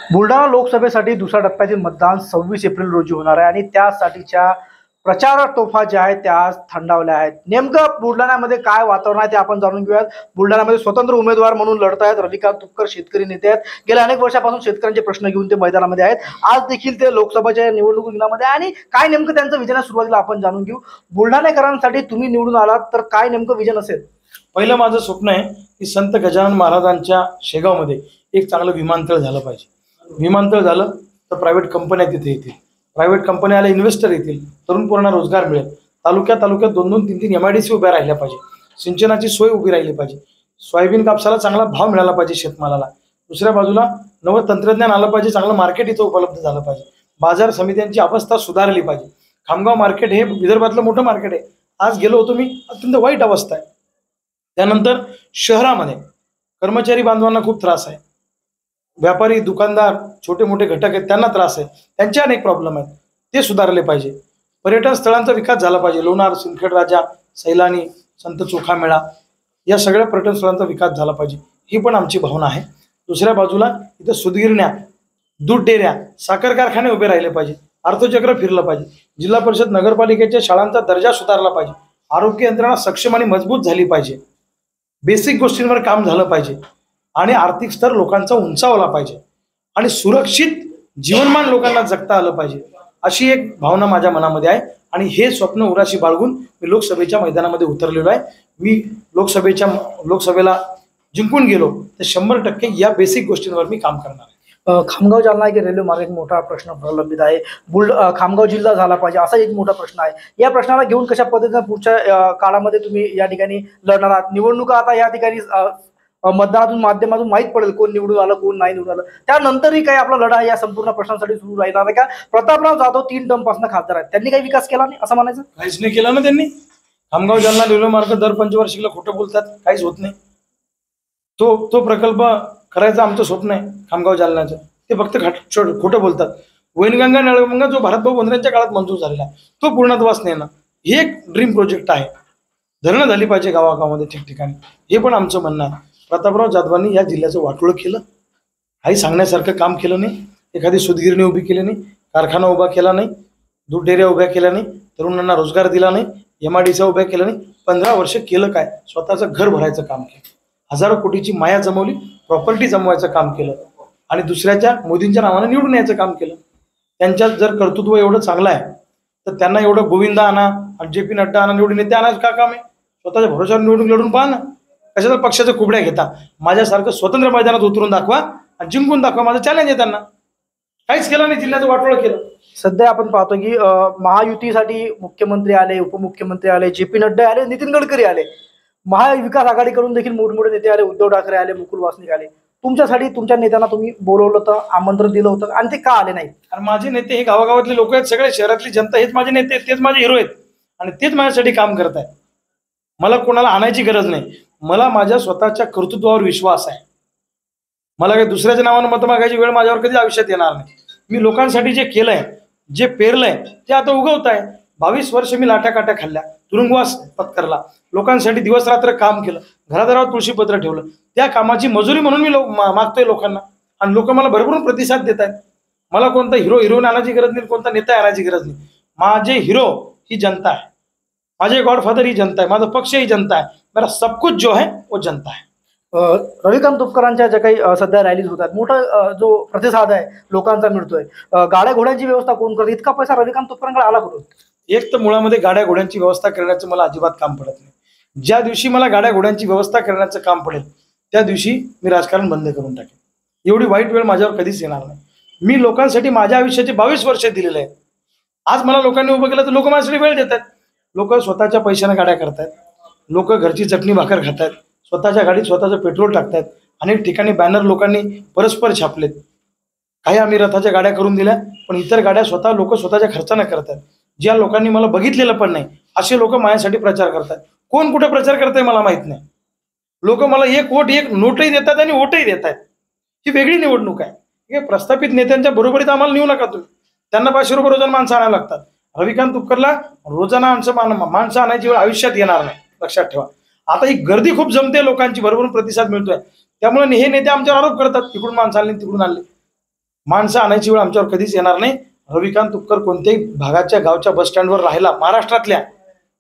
बुलढाणा लोकसभेसाठी दुसऱ्या टप्प्यातील मतदान 26 एप्रिल रोजी होणार आहे आणि त्यासाठीच्या प्रचार तोफा ज्या आहेत त्या आज थंडावल्या आहेत. नेमकं बुलढाण्यामध्ये काय वातावरण आहे ते आपण जाणून घेऊयात. बुलढाण्यामध्ये स्वतंत्र उमेदवार म्हणून लढत आहेत रविकांत तुपकर, शेतकरी नेते आहेत. गेल्या अनेक वर्षापासून शेतकऱ्यांचे प्रश्न घेऊन ते मैदानामध्ये आहेत. आज देखील ते लोकसभेच्या निवडणूक रिंगणामध्ये आहे आणि काय नेमकं त्यांचं विजन आहे सुरुवातीला आपण जाणून घेऊ. बुलढाणेकरांसाठी तुम्ही निवडून आलात तर काय नेमकं विजन असेल? पहिलं माझं स्वप्न आहे की संत गजानन महाराजांच्या शेगावमध्ये एक चांगलं विमानतळ झालं पाहिजे. विमानतळ झालं तर प्रायव्हेट कंपन्या तिथे येतील, प्रायव्हेट कंपन्याला इन्व्हेस्टर येतील, तरुण पोरांना रोजगार मिळेल. तालुक्यात 2-2, 3-3 MIDC उभ्या राहिल्या पाहिजे, सिंचनाची सोय उभी राहिली पाहिजे, सोयाबीन कापसाला चांगला भाव मिळाला पाहिजे शेतमालाला. दुसऱ्या बाजूला नवं तंत्रज्ञान आलं पाहिजे, चांगलं मार्केट इथं उपलब्ध झालं पाहिजे, बाजार समित्यांची अवस्था सुधारली पाहिजे. खामगाव मार्केट हे विदर्भातलं मोठं मार्केट आहे. आज गेलो होतो मी, अत्यंत वाईट अवस्था आहे. त्यानंतर शहरामध्ये कर्मचारी बांधवांना खूप त्रास आहे, व्यापारी दुकानदार छोटे मोठे घटक आहेत त्यांना त्रास आहे, त्यांचे अनेक प्रॉब्लेम आहेत, ते सुधारले पाहिजे. पर्यटन स्थळांचा विकास झाला पाहिजे. लोणार, सिंदखेड राजा, सैलानी, संत चोखामेळा या सगळ्या पर्यटन स्थळांचा विकास झाला पाहिजे, ही पण आमची भावना आहे. दुसऱ्या बाजूला इथं सुतगिरण्या, दूध डेऱ्या, साखर कारखाने उभे राहिले पाहिजे, अर्थचक्र फिरलं पाहिजे, जिल्हा परिषद नगरपालिकेच्या शाळांचा दर्जा सुधारला पाहिजे, आरोग्य यंत्रणा सक्षम आणि मजबूत झाली पाहिजे, बेसिक गोष्टींवर काम झालं पाहिजे आणि आर्थिक स्तर लोकांचा उंचावला पाहिजे आणि सुरक्षित जीवनमान लोकांना जगता आलं पाहिजे, अशी एक भावना माझ्या मनामध्ये आहे. आणि हे स्वप्न उराशी बाळगून मी लोकसभेच्या मैदानामध्ये उतरलेलो आहे. मी लोकसभेला जिंकून गेलो तर 100% या बेसिक गोष्टींवर मी काम करणार आहे. खामगाव जालना एक रेल्वे मार्ग एक मोठा प्रश्न प्रलंबित आहे. खामगाव जिल्हा झाला पाहिजे असा एक मोठा प्रश्न आहे. या प्रश्नाला घेऊन कशा पद्धतीने पुढच्या काळामध्ये तुम्ही या ठिकाणी लढणार आहात? निवडणुका आता या ठिकाणी मतदानातून माध्यमातून माहीत पडेल कोण निवडून आलं कोण नाही निवडून आलं. त्यानंतरही काही आपला लढा या संपूर्ण प्रश्नांसाठी सुरू राहणार आहे का? प्रतापराव जाधव 3 टर्म पासून खासदार आहेत, त्यांनी काही विकास केला नाही असं म्हणायचं? काहीच नाही केला ना त्यांनी. खामगाव जालना रेल्वे मार्ग दर पंचवार्षिकला खोटं बोलतात, काहीच होत नाही. तो प्रकल्प करायचं आमचं स्वप्न आहे खामगाव जालन्याचं, ते फक्त खोटं बोलतात. वैनगंगा नळगंगा जो भारतभाऊ बंद्रेंच्या काळात मंजूर झालेला तो पूर्णत्वास नाही ना, हे एक ड्रीम प्रोजेक्ट आहे. धरणं झाली पाहिजे गावागावामध्ये ठिकठिकाणी, हे पण आमचं म्हणणं आहे. प्रतापराव जाधवांनी या जिल्ह्याचं वाटोळं केलं, काही सांगण्यासारखं काम केलं नाही. एखादी सुतगिरणी उभी केली नाही, कारखाना उभा केला नाही, दूध डेऱ्या उभ्या केल्या नाही, तरुणांना रोजगार दिला नाही, MIDC उभ्या केला नाही. 15 वर्ष केलं काय? स्वतःचं घर भरायचं काम केलं, हजारो कोटीची माया जमवली, प्रॉपर्टी जमवायचं काम केलं आणि दुसऱ्याच्या मोदींच्या नावानं निवडून यायचं काम केलं. त्यांच्यात जर कर्तृत्व एवढं चांगलं आहे तर त्यांना एवढं गोविंदा आणा आणि JP नड्डा आणा निवडून येते आणायचं का काम आहे? स्वतःच्या भरोशावर निवडून लढून पहा ना. कशाला पक्षाच्या कुबड्या घेता? माझ्यासारखं स्वतंत्र मैदानात उतरून दाखवा आणि जिंकून दाखवा, माझं चॅलेंज आहे त्यांना. काहीच केलं नाही, जिल्ह्याचं वाटोळं केलं. सध्या आपण पाहतो की महायुतीसाठी मुख्यमंत्री आले, उपमुख्यमंत्री आले, JP नड्डा आले, नितीन गडकरी आले, महाविकास आघाडीकडून देखील मोठमोठे नेते आले, उद्धव ठाकरे आले, मुकुल वासनिक आले. तुमच्यासाठी तुमच्या नेत्यांना तुम्ही बोलवलं होतं, आमंत्रण दिलं होतं आणि ते का आले नाही? कारण माझे नेते हे गावागावातले लोक आहेत, सगळे शहरातली जनता हेच माझे नेते आहेत, तेच माझे हिरो आहेत आणि तेच माझ्यासाठी काम करत आहेत. मला कोणाला आणायची गरज नाही. मला माझ्या स्वतःच्या कर्तृत्वावर विश्वास आहे. मला काही दुसऱ्याच्या नावानं मतं मागायची वेळ माझ्यावर कधी आयुष्यात येणार नाही. मी लोकांसाठी जे केलंय, जे पेरलंय ते आता उगवत आहे. 22 वर्ष मी लाट्याकाट्या खाल्ल्या, तुरुंगवास पत्करला, लोकांसाठी दिवस रात्र काम केलं, घरादारावर तुळशीपत्र ठेवलं. त्या कामाची मजुरी म्हणून मी मागतोय लोकांना आणि लोक मला भरभरून प्रतिसाद देत आहेत. मला कोणता हिरोईन आणायची गरज नाही, कोणता नेता आणायची गरज नाही. माझे हिरो ही जनता आहे, माझे गॉडफादर ही जनता आहे, माझा पक्ष ही जनता आहे, मेरा सब कुछ जो है वो जनता है. रविकांत तुपकरांच्या ज्या काही सध्या रॅलीज होतात, मोठा जो प्रतिसाद आहे लोकांचा मिळतोय, गाड्या घोड्यांची व्यवस्था कोण करते? इतका पैसा रविकांत तुपकरांकडे आला कुठून? एक तर मुळामध्ये गाड्या घोड्यांची व्यवस्था करण्याचं मला अजिबात काम पडत नाही. ज्या दिवशी मला गाड्या घोड्यांची व्यवस्था करण्याचं काम पडेल त्या दिवशी मी राजकारण बंद करून टाकेन. एवढी वाईट वेळ माझ्यावर कधीच येणार नाही. मी लोकांसाठी माझ्या आयुष्याचे 22 वर्ष दिलेले आहेत. आज मला लोकांनी उभं केलं तर लोक माझ्यासाठी वेळ देतात. लोक स्वतःच्या पैशाने गाड्या करतायत, लोक घरची चटणी भाकर खातायत, स्वतःच्या गाडीत स्वतःचं पेट्रोल टाकतायत. अनेक ठिकाणी बॅनर लोकांनी परस्पर छापलेत. काही आम्ही रथाच्या गाड्या करून दिल्या, पण इतर गाड्या स्वतः लोक स्वतःच्या खर्चाने करतात. ज्या लोकांनी मला बघितलेलं पण नाही असे लोक माझ्यासाठी प्रचार करतात. कोण कुठे प्रचार करताय मला माहित नाही. लोक मला एक वोट, एक नोटही देतात आणि वोटही देत आहेत. ही वेगळी निवडणूक आहे. हे प्रस्थापित नेत्यांच्या बरोबरीत आम्हाला नेऊ नका तुम्ही. त्यांना 500 रुपये रोजाना माणसं आणायला लागतात. रविकांत तुपकरला रोजाना माणसं आणायची वेळ आयुष्यात येणार नाही, लक्षात ठेवा. आता ही गर्दी खूप जमते, लोकांची भरभरून प्रतिसाद मिळतोय, त्यामुळे हे नेते आमच्यावर आरोप करतात, तिकडून माणसं आणली तिकडून आणली. माणसं आणायची वेळ आमच्यावर कधीच येणार नाही. रविकांत तुपकर कोणत्याही भागाच्या गावच्या बस स्टँडवर राहिला महाराष्ट्रातल्या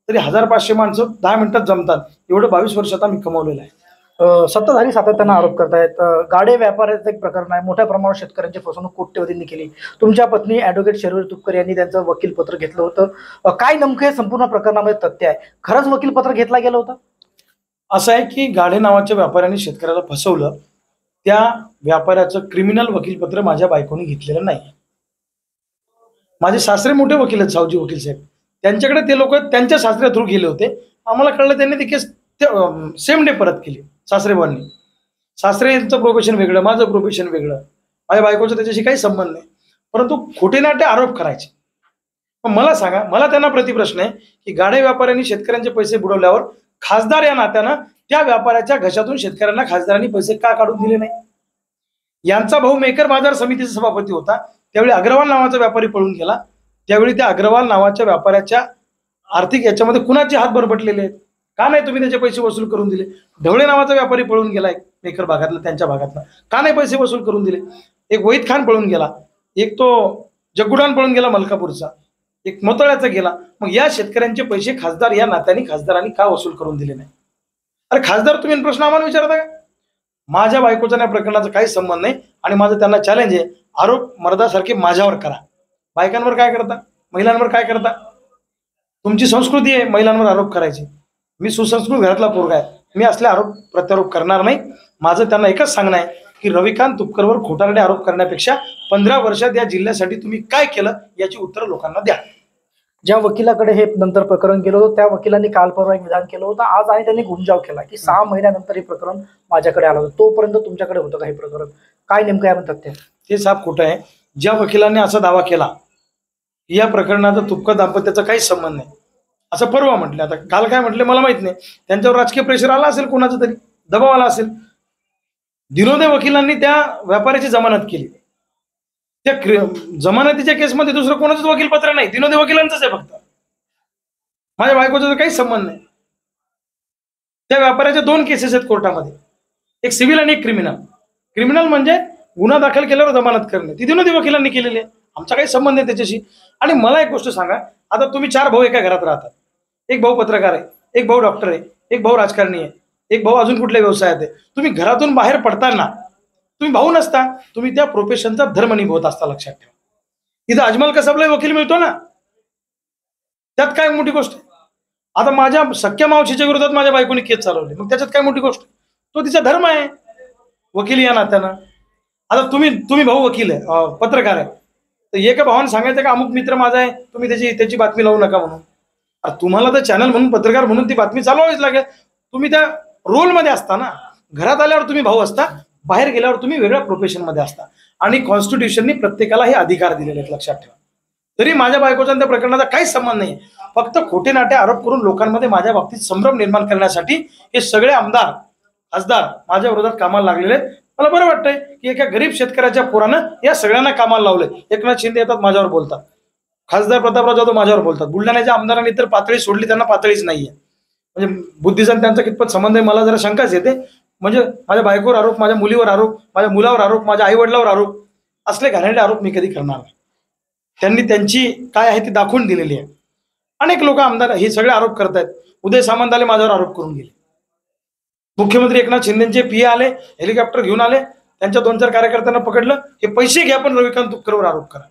तरी 1500 माणसं 10 मिनिटात जमतात. एवढं 22 वर्षात आम्ही कमवलेलं आहे. सत्ताधारी सातत्यानं आरोप करतायत. गाडे व्यापाराचं एक प्रकरण आहे. मोठ्या प्रमाणावर शेतकऱ्यांची फसवणूक कोट्यवधींनी केली. तुमच्या पत्नी ॲडव्होकेट शर्वरी तुपकर यांनी त्यांचं वकीलपत्र घेतलं होतं. काय नेमकं हे संपूर्ण प्रकरणामध्ये तथ्य आहे? खरंच वकीलपत्र घेतला गेलं होतं? असं आहे की गाडे नावाच्या व्यापाऱ्याने शेतकऱ्याला फसवलं. त्या व्यापाऱ्याचं क्रिमिनल वकीलपत्र माझ्या बायकोने घेतलेलं नाही. माझे सासरे मोठे वकील आहेत, सावजी वकील साहेब. त्यांच्याकडे ते लोक त्यांच्या सासऱ्या थ्रू गेले होते. आम्हाला कळलं त्यांनी ती केस सेम डे परत केली सासरेबांनी. सासरेंचं प्रोफेशन वेगळं, माझं प्रोफेशन वेगळं, माझ्या बायकोचं त्याच्याशी काही संबंध नाही. परंतु खोटे नाटे आरोप करायचे. मग मला सांगा, मला त्यांना प्रतिप्रश्न आहे की गाडे व्यापाऱ्यांनी शेतकऱ्यांचे पैसे बुडवल्यावर खासदार या नात्यानं त्या व्यापाऱ्याच्या घशातून शेतकऱ्यांना खासदारांनी पैसे का काढून दिले नाही? यांचा भाऊ मेकर बाजार समितीचा सभापती होता. त्यावेळी अग्रवाल नावाचा व्यापारी पळून गेला. त्यावेळी त्या अग्रवाल नावाच्या व्यापाऱ्याच्या आर्थिक याच्यामध्ये कुणाचे हात बरबटलेले आहेत? का नाही तुम्ही त्याचे पैसे वसूल करून दिले? ढवळे नावाचा व्यापारी पळून गेला, एक मेकर भागातला, त्यांच्या भागातला. का नाही पैसे वसूल करून दिले? एक वहीद खान पळून गेला, एक तो जग्गुडान पळून गेला मलकापूरचा, एक मोतळ्याचा गेला. मग या शेतकऱ्यांचे पैसे खासदार या नात्याने खासदारांनी का वसूल करून दिले नाही? अरे खासदार, तुम्ही प्रश्न आम्हाला विचारता का? माझ्या बायकोचा या प्रकरणाचा काही संबंध नाही. आणि माझं त्यांना चॅलेंज आहे, आरोप मर्दासारखे माझ्यावर करा. बायकांवर काय करता? महिलांवर काय करता? तुमची संस्कृती आहे महिलांवर आरोप करायची. मी सुसंस्कृत घरातला पोरगा आहे. मी असले आरोप प्रत्यारोप करणार नाही. माझं त्यांना एकच सांगणं आहे की रविकांत तुपकरवर खोटारडे आरोप करण्यापेक्षा 15 वर्षात या जिल्ह्यासाठी तुम्ही काय केलं याची उत्तरं लोकांना द्या. ज्या वकिलाकडे हे नंतर प्रकरण गेलं होतं त्या वकिलांनी काल परवा एक विधान केलं होतं. आज आणि त्यांनी गुंजाव केला की 6 महिन्यानंतर हे प्रकरण माझ्याकडे आलं होतं. तोपर्यंत तुमच्याकडे होतं का हे प्रकरण? काय नेमकं आहे तथ्य? ते साफ खोटं आहे. ज्या वकिलांनी असा दावा केला या प्रकरणाचा तुपकर दाम्पत्याचा काही संबंध नाही असं परवा म्हटलं. आता काल काय म्हटले मला माहित नाही. त्यांच्यावर राजकीय प्रेशर आला असेल, कोणाचा तरी दबाव आला असेल. दिनोदे वकिलांनी त्या व्यापाऱ्याची जमानत केली. त्या जमानतीच्या केसमध्ये दुसरं कोणाचंच वकीलपत्र नाही, दिनोदे वकिलांचंच आहे फक्त. माझ्या बायकोचा काही संबंध नाही. त्या व्यापाऱ्याच्या 2 केसेस आहेत कोर्टामध्ये, एक सिव्हिल आणि एक क्रिमिनल. क्रिमिनल म्हणजे गुन्हा दाखल केल्यावर जमानत करणे, ती दिनोदे वकिलांनी केलेली आहे. आमचा काही संबंध नाही त्याच्याशी. आणि मला एक गोष्ट सांगा, आता तुम्ही 4 भाऊ एका घरात राहतात. एक भाऊ पत्रकार आहे, एक भाऊ डॉक्टर आहे, एक भाऊ राजकारणी आहे, एक भाऊ अजून कुठल्या व्यवसायात आहे. तुम्ही घरातून बाहेर पडताना तुम्ही भाऊ नसता, तुम्ही त्या प्रोफेशनचा धर्म निभवत असता. लक्षात ठेवा. इथं अजमल कसाबला वकील मिळतो ना, त्यात काय मोठी गोष्ट आहे? आता माझ्या सख्या मावशीच्या विरोधात माझ्या बायकोने केस चालवली, मग त्याच्यात काय मोठी गोष्ट? तो तिचा धर्म आहे, वकील या नात्यानं. आता तुम्ही भाऊ वकील आहे, पत्रकार आहे, तर एका भावाने सांगायचं का अमुक मित्र माझा आहे, तुम्ही त्याची बातमी लावू नका म्हणून? तुम्हाला तर चॅनल म्हणून, पत्रकार म्हणून ती बातमी चालवावीच लागेल. तुम्ही त्या रोलमध्ये असता ना. घरात आल्यावर तुम्ही भाऊ असता, बाहेर गेल्यावर तुम्ही वेगळ्या प्रोफेशनमध्ये असता. आणि कॉन्स्टिट्यूशननी प्रत्येकाला हे अधिकार दिलेले आहेत, लक्षात ठेवा. तरी माझ्या बायकोचा त्या प्रकरणाचा काहीच संबंध नाही. फक्त खोटे नाटे आरोप करून लोकांमध्ये माझ्या बाबतीत संभ्रम निर्माण करण्यासाठी हे सगळे आमदार खासदार माझ्या विरोधात कामाला लागलेले आहेत. मला बरं वाटतंय की एका गरीब शेतकऱ्याच्या पोरानं या सगळ्यांना कामाला लावलंय. एकनाथ शिंदे येतात माझ्यावर बोलतात, खासदार प्रतापराव जाधव माझ्यावर बोलतात. बुलढाण्याच्या आमदारांनी तर पातळी सोडली, त्यांना पातळीच नाहीये. म्हणजे बुद्धीचा त्यांचा कितपत संबंध आहे मला जरा शंकाच येते. म्हणजे माझ्या बायकोवर आरोप, माझ्या मुलीवर आरोप, माझ्या मुलावर आरोप, माझ्या आई वडिलावर आरोप, असले घाणेरडे आरोप मी कधी करणार नाही. त्यांनी त्यांची काय आहे ती दाखवून दिलेली आहे. अनेक लोक आमदार हे सगळे आरोप करतायत. उदय सामंत आले, माझ्यावर आरोप करून गेले. मुख्यमंत्री एकनाथ शिंदेचे पीए आले, हेलिकॉप्टर घेऊन आले, त्यांच्या 2-4 कार्यकर्त्यांना पकडलं, हे पैसे घ्या पण रविकांत तुपकरवर आरोप करा.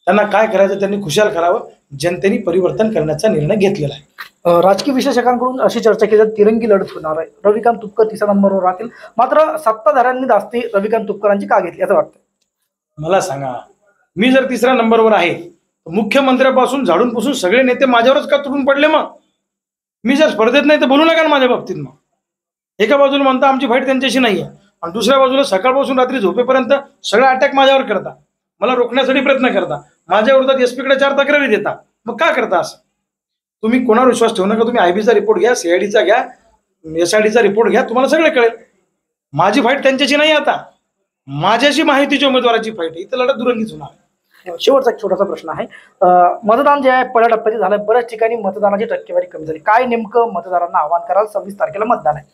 त्यांना काय करायचं त्यांनी खुशाल करावं. जनतेने परिवर्तन करण्याचा निर्णय घेतलेला आहे. राजकीय विश्लेषकांकडून अशी चर्चा केली जाते तिरंगी लढत होणार आहे, रविकांत तुपकर 3ऱ्या नंबरवर राहतील. मात्र सत्ताधाऱ्यांनी जास्ती रविकांत तुपकरांची का घेतली असं वाटतं? मला सांगा, मी जर 3ऱ्या नंबरवर आहे, मुख्यमंत्र्यापासून झाडून पुसून सगळे नेते माझ्यावरच का तुटून पडले? मग मी जर स्पर्धेत नाही तर बोलू नका ना माझ्या बाबतीत. मग एका बाजूला म्हणता आमची फाईट त्यांच्याशी नाहीये, आणि दुसऱ्या बाजूला सकाळपासून रात्री झोपेपर्यंत सगळा अटॅक माझ्यावर करता, मला रोखण्यासाठी प्रयत्न करता, माझ्या विरोधात एसपीकडे 4 तक्रारी देता. मग का करता असं? तुम्ही कोणावर विश्वास ठेवू नका. तुम्ही आयबीचा रिपोर्ट घ्या, सीआयडीचा घ्या, एसआयडीचा रिपोर्ट घ्या, तुम्हाला सगळं कळेल. माझी फाईट त्यांच्याशी नाही, आता माझ्याशी माहितीच्या उमेदवाराची फाईट आहे. इथं लढत दुरंगीच होणार. शेवटचा एक छोटासा प्रश्न आहे. मतदान जे आहे पहिल्या टप्प्यात झालं, बऱ्याच ठिकाणी मतदानाची टक्केवारी कमी झाली. काय नेमकं मतदारांना आवाहन कराल? 26 तारखेला मतदान आहे.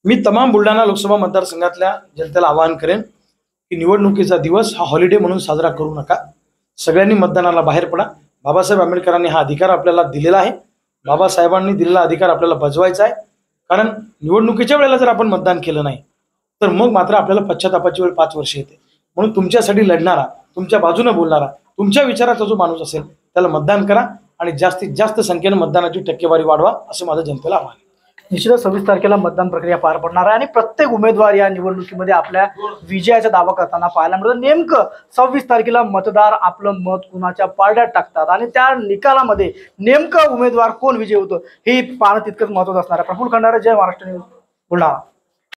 मी तमाम बुलढाणा लोकसभा मतदारसंघातल्या जनतेला आवाहन करेन की निवडणुकीचा दिवस हा हॉलिडे म्हणून साजरा करू नका. सगळ्यांनी मतदानाला बाहेर पडा. बाबासाहेब आंबेडकरांनी हा अधिकार आपल्याला दिलेला आहे. बाबासाहेबांनी दिलेला अधिकार आपल्याला बजवायचा आहे. कारण निवडणुकीच्या वेळेला जर आपण मतदान केलं नाही तर मग मात्र आपल्याला पश्चातापाची वेळ 5 वर्ष येते. म्हणून तुमच्यासाठी लढणारा, तुमच्या बाजूने बोलणारा, तुमच्या विचाराचा जो माणूस असेल त्याला मतदान करा आणि जास्तीत जास्त संख्येने मतदानाची टक्केवारी वाढवा असं माझं जनतेला आव्हान आहे. निश्चितच 26 तारखेला मतदान प्रक्रिया पार पडणार आहे आणि प्रत्येक उमेदवार या निवडणुकीमध्ये आपल्या विजयाचा दावा करताना पाहायला मिळतं. नेमकं 26 तारखेला मतदार आपलं मत कुणाच्या पारड्यात टाकतात आणि त्या निकालामध्ये नेमकं उमेदवार कोण विजय होतो हे पाहणं तितकंच महत्त्वाचं असणार आहे. प्रफुल्ल खंडारे, जय महाराष्ट्र न्यूज, बुलढाणा.